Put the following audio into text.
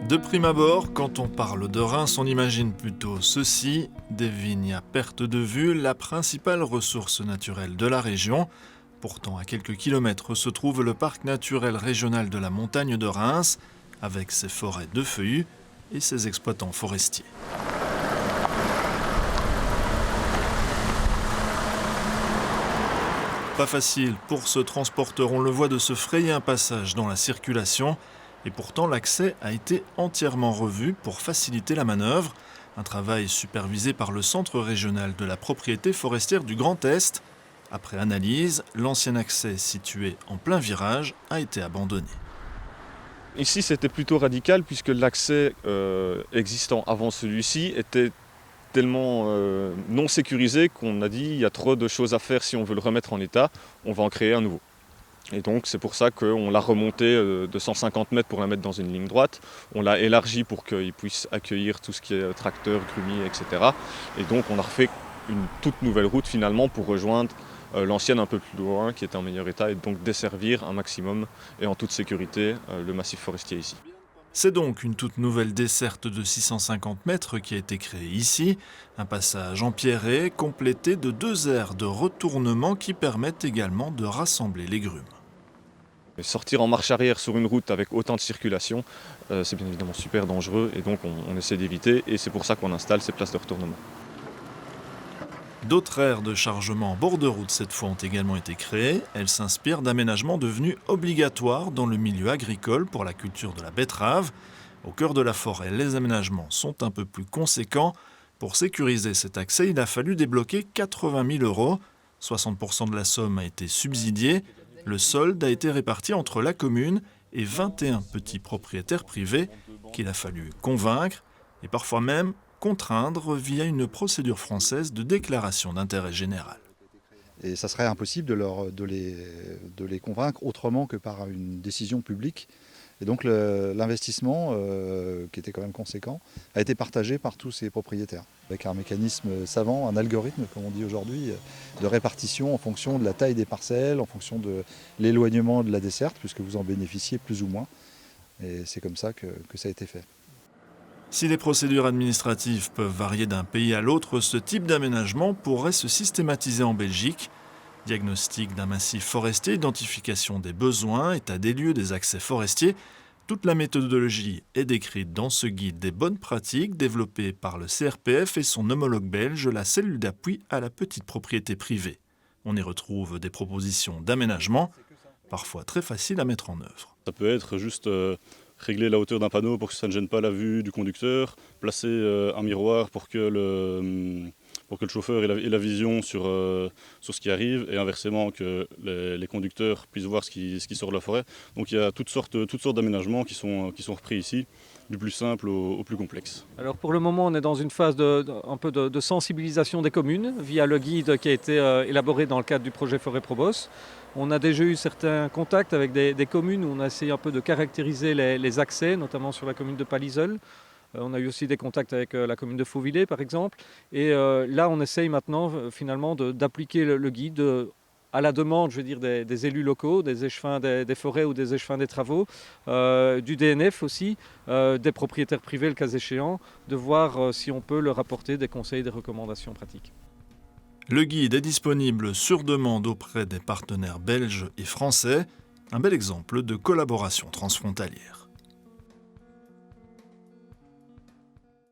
De prime abord, quand on parle de Reims, on imagine plutôt ceci, des vignes à perte de vue, la principale ressource naturelle de la région. Pourtant, à quelques kilomètres se trouve le parc naturel régional de la montagne de Reims, avec ses forêts de feuillus et ses exploitants forestiers. Pas facile pour ce transporteur, on le voit, de se frayer un passage dans la circulation. Et pourtant, l'accès a été entièrement revu pour faciliter la manœuvre. Un travail supervisé par le Centre régional de la propriété forestière du Grand Est. Après analyse, l'ancien accès situé en plein virage a été abandonné. Ici, c'était plutôt radical puisque l'accès existant avant celui-ci était tellement non sécurisé qu'on a dit il y a trop de choses à faire si on veut le remettre en état, on va en créer un nouveau. Et donc c'est pour ça qu'on l'a remonté de 150 mètres pour la mettre dans une ligne droite. On l'a élargi pour qu'il puisse accueillir tout ce qui est tracteurs, grumiers, etc. Et donc on a refait une toute nouvelle route finalement pour rejoindre l'ancienne un peu plus loin qui était en meilleur état et donc desservir un maximum et en toute sécurité le massif forestier ici. C'est donc une toute nouvelle desserte de 650 mètres qui a été créée ici, un passage empierré complété de 2 aires de retournement qui permettent également de rassembler les grumes. Sortir en marche arrière sur une route avec autant de circulation, c'est bien évidemment super dangereux et donc on essaie d'éviter et c'est pour ça qu'on installe ces places de retournement. D'autres aires de chargement en bord de route cette fois ont également été créées. Elles s'inspirent d'aménagements devenus obligatoires dans le milieu agricole pour la culture de la betterave. Au cœur de la forêt, les aménagements sont un peu plus conséquents. Pour sécuriser cet accès, il a fallu débloquer 80 000 €. 60% de la somme a été subsidiée. Le solde a été réparti entre la commune et 21 petits propriétaires privés qu'il a fallu convaincre et parfois même contraindre via une procédure française de déclaration d'intérêt général. Et ça serait impossible de les convaincre autrement que par une décision publique. Et donc l'investissement, qui était quand même conséquent, a été partagé par tous ces propriétaires, avec un mécanisme savant, un algorithme, comme on dit aujourd'hui, de répartition en fonction de la taille des parcelles, en fonction de l'éloignement de la desserte, puisque vous en bénéficiez plus ou moins. Et c'est comme ça que ça a été fait. Si les procédures administratives peuvent varier d'un pays à l'autre, ce type d'aménagement pourrait se systématiser en Belgique. Diagnostic d'un massif forestier, identification des besoins, état des lieux des accès forestiers. Toute la méthodologie est décrite dans ce guide des bonnes pratiques développé par le CRPF et son homologue belge, la cellule d'appui à la petite propriété privée. On y retrouve des propositions d'aménagement, parfois très faciles à mettre en œuvre. Ça peut être juste régler la hauteur d'un panneau pour que ça ne gêne pas la vue du conducteur, placer un miroir pour que le chauffeur ait la vision sur ce qui arrive et inversement que les conducteurs puissent voir ce qui sort de la forêt. Donc il y a toutes sortes d'aménagements qui sont repris ici, du plus simple au plus complexe. Alors pour le moment, on est dans une phase un peu de sensibilisation des communes via le guide qui a été élaboré dans le cadre du projet Forêt Probos. On a déjà eu certains contacts avec des communes où on a essayé un peu de caractériser les accès, notamment sur la commune de Palliseul. On a eu aussi des contacts avec la commune de Fauvillers, par exemple. Et là, on essaye maintenant, finalement, d'appliquer le guide à la demande, je veux dire, des élus locaux, des échevins des forêts ou des échevins des travaux, du DNF aussi, des propriétaires privés, le cas échéant, de voir si on peut leur apporter des conseils, des recommandations pratiques. Le guide est disponible sur demande auprès des partenaires belges et français. Un bel exemple de collaboration transfrontalière.